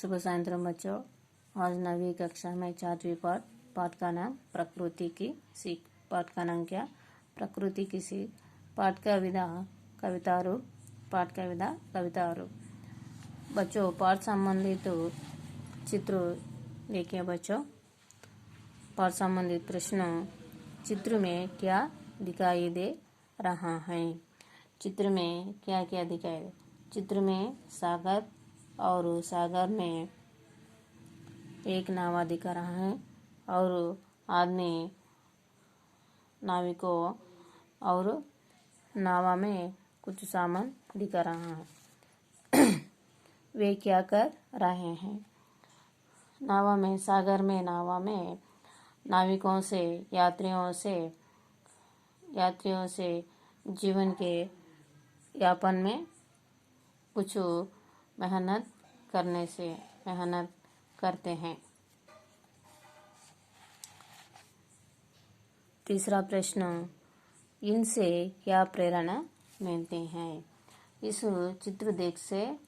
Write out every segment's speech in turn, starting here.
शुभ सायंत्रम बच्चों। आज 9वीं कक्षा में 4वीं पाठ का नाम प्रकृति की सीख। पाठ का नाम क्या? प्रकृति की सीख। पाठ का विधा कविता रूप। पाठ का विधा कविता रूप। बच्चों पाठ संबंधित चित्र देखिए बच्चों। पाठ संबंधित प्रश्न। चित्र में क्या दिखाई दे रहा है? चित्र में क्या क्या दिखाई दे? चित्र में सागर और सागर में एक नावा दिखा रहा है और आदमी नाविकों और नावा में कुछ सामान दिखा रहा है। वे क्या कर रहे हैं? नावा में, सागर में, नावा में नाविकों से, यात्रियों से जीवन के यापन में कुछ मेहनत करते हैं। तीसरा प्रश्न, इनसे क्या प्रेरणा मिलती है? इस चित्र देख से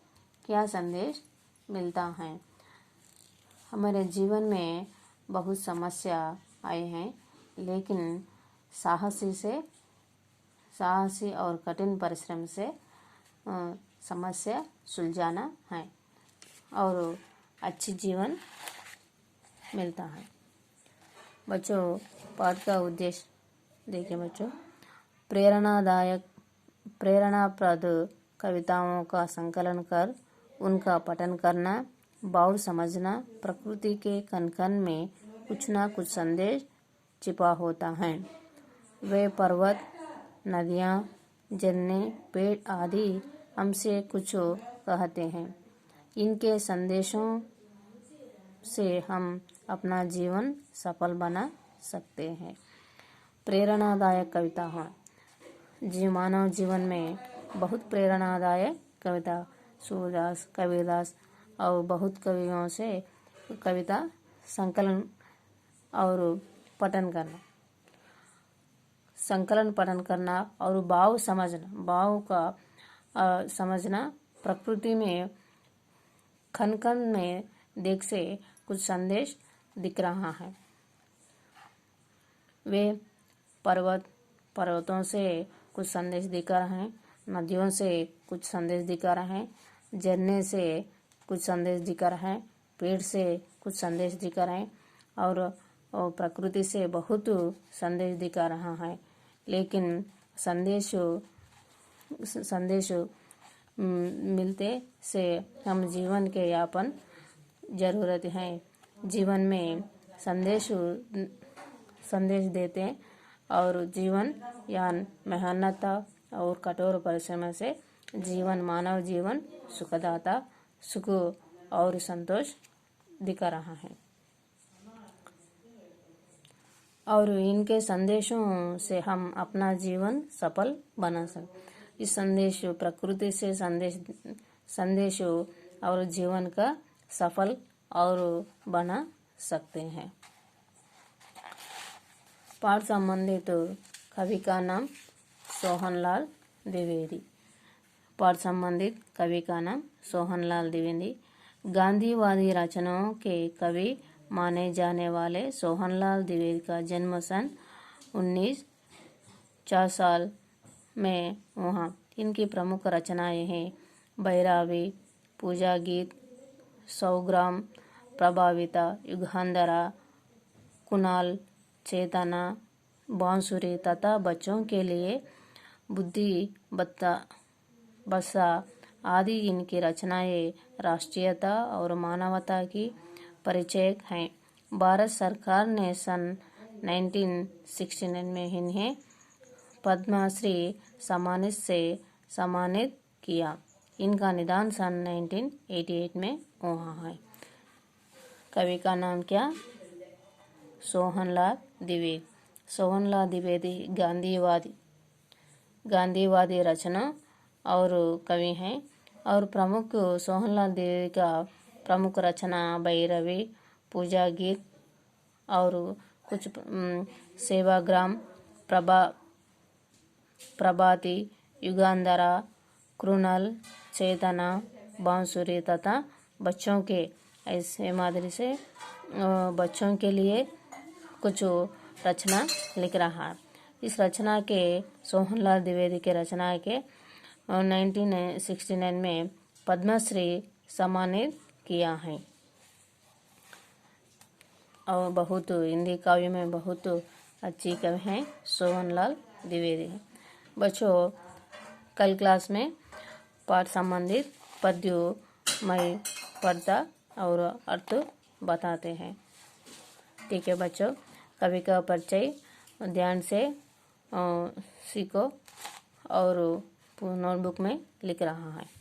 क्या संदेश मिलता है? हमारे जीवन में बहुत समस्या आए हैं, लेकिन साहसी और कठिन परिश्रम से समस्या सुलझाना है और अच्छी जीवन मिलता है। बच्चों पाठ का उद्देश्य देखिए बच्चों। प्रेरणाप्रद कविताओं का संकलन कर उनका पठन करना, भाव समझना। प्रकृति के कण में कुछ ना कुछ संदेश छिपा होता है। वे पर्वत, नदियाँ, झरने, पेड़ आदि हमसे कुछ कहते हैं। इनके संदेशों से हम अपना जीवन सफल बना सकते हैं। प्रेरणादायक कविता है। मानव जीवन में बहुत प्रेरणादायक कविता सूरदास, कबीरदास और बहुत कवियों से कविता संकलन और पठन करना और भाव समझना। प्रकृति में खन में देख से कुछ संदेश दिख रहा है। वे पर्वतों से कुछ संदेश दिख रहा है, नदियों से कुछ संदेश दिख रहा है, झरने से कुछ संदेश दिख रहा है, पेड़ से कुछ संदेश दिख रहा है और प्रकृति से बहुत संदेश दिख रहा है। लेकिन संदेश मिलते से हम जीवन के यापन जरूरत है। जीवन में संदेश देते और जीवन या मेहनत और कठोर परिश्रम से मानव जीवन सुखदाता, सुख और संतोष दिखा रहा है और इनके संदेशों से हम अपना जीवन सफल बना सकते। इस संदेश प्रकृति से संदेश और जीवन का सफल और बना सकते हैं। पाठ संबंधित कवि का नाम सोहनलाल द्विवेदी। पाठ संबंधित कवि का नाम सोहनलाल द्विवेदी। गांधीवादी रचनाओं के कवि माने जाने वाले सोहनलाल द्विवेदी का जन्म सन 1904 में हुआ। इनकी प्रमुख रचनाएं हैं भैरवी, पूजा गीत, 100 ग्राम, प्रभाविता, युगांधरा, कुणाल, चेतना, बांसुरी तथा बच्चों के लिए बुद्धि बसा आदि। इनकी रचनाएं राष्ट्रीयता और मानवता की परिचय हैं। भारत सरकार ने सन 1969 में इन्हें पद्मश्री सम्मान से सम्मानित किया। इनका निधन सन 1988 में हुआ है। कवि का नाम क्या? सोहनलाल द्विवेदी। सोहनलाल द्विवेदी गांधीवादी रचना और कवि हैं और प्रमुख सोहनलाल द्विवेदी का प्रमुख रचना भैरवी, पूजा गीत और कुछ सेवाग्राम, प्रभाती, युगांधरा, कृणाल, चेतना, बांसुरी तथा बच्चों के ऐसे मादरी से बच्चों के लिए कुछ रचना लिख रहा है। इस रचना के सोहनलाल द्विवेदी के रचना के 1969 में पद्मश्री सम्मानित किया है। और बहुत हिंदी काव्य में बहुत अच्छी कवि हैं सोहनलाल द्विवेदी। बच्चों, कल क्लास में पाठ संबंधित पद्यों में पढ़ता और अर्थ बताते हैं। ठीक है बच्चों, कवि का परिचय ध्यान से सीखो और नोटबुक में लिख रहा है।